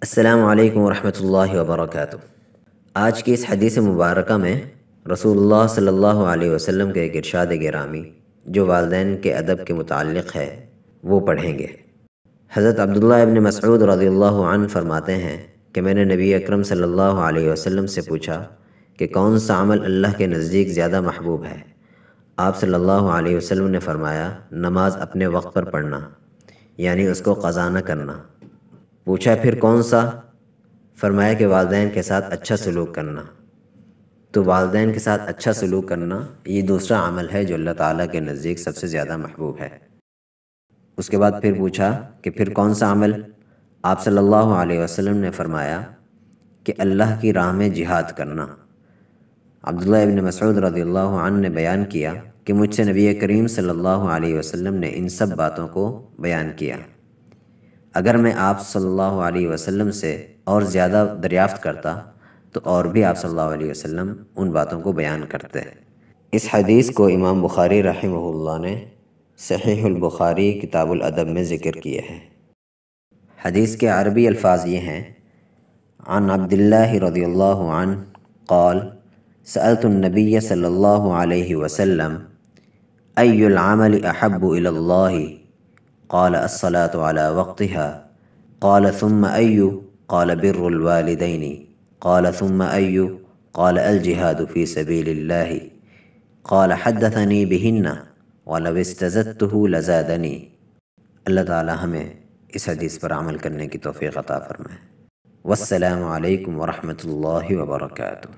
السلام علیکم ورحمۃ اللہ وبرکاتہ۔ آج کی اس حدیث مبارکہ میں رسول اللہ صلی اللہ علیہ وسلم کے ایک ارشاد گرامی جو والدین کے ادب کے متعلق ہے وہ پڑھیں گے۔ حضرت عبداللہ ابن مسعود رضی اللہ عنہ فرماتے ہیں کہ میں نے نبی اکرم صلی اللہ علیہ وسلم سے پوچھا کہ کون سا عمل اللہ کے نزدیک زیادہ محبوب ہے؟ آپ صلی اللہ علیہ وسلم نے فرمایا، نماز اپنے وقت پر پڑھنا، یعنی اس کو قضا نہ کرنا۔ پوچھا پھر کون سا؟ فرمایا کہ والدین کے ساتھ اچھا سلوک کرنا۔ تو والدین کے ساتھ اچھا سلوک کرنا یہ دوسرا عمل ہے جو اللہ تعالیٰ کے نزدیک سب سے زیادہ محبوب ہے۔ اس کے بعد پھر پوچھا کہ پھر کون سا عمل؟ آپ صلی اللہ علیہ وسلم نے فرمایا کہ اللہ کی راہ میں جہاد کرنا۔ عبداللہ ابن مسعود رضی اللہ عنہ نے بیان کیا کہ مجھ سے نبی کریم صلی اللہ علیہ وسلم نے ان سب باتوں کو بیان کیا۔ اگر میں آپ صلی اللہ علیہ وسلم سے اور زیادہ دریافت کرتا تو اور بھی آپ صلی اللہ علیہ وسلم ان باتوں کو بیان کرتے۔ اس حدیث کو امام بخاری رحمہ اللہ نے صحیح البخاری کتاب الادب میں ذکر کیے ہیں۔ حدیث کے عربی الفاظ یہ ہیں: عن عبداللہ رضی اللہ عنہ قال سألت النبی صلی اللہ علیہ وسلم ای العمل احب الی اللہ قال الصلاة على وقتها قال ثم أي قال بر الوالدين قال ثم أي قال الجهاد في سبيل الله قال حدثني بهن ولو استزدته لزادني۔ اللہ تعالی ہمیں اس حدیث پر عمل کرنے کی توفیق عطا فرمائے۔ والسلام علیکم ورحمۃ اللہ وبرکاتہ۔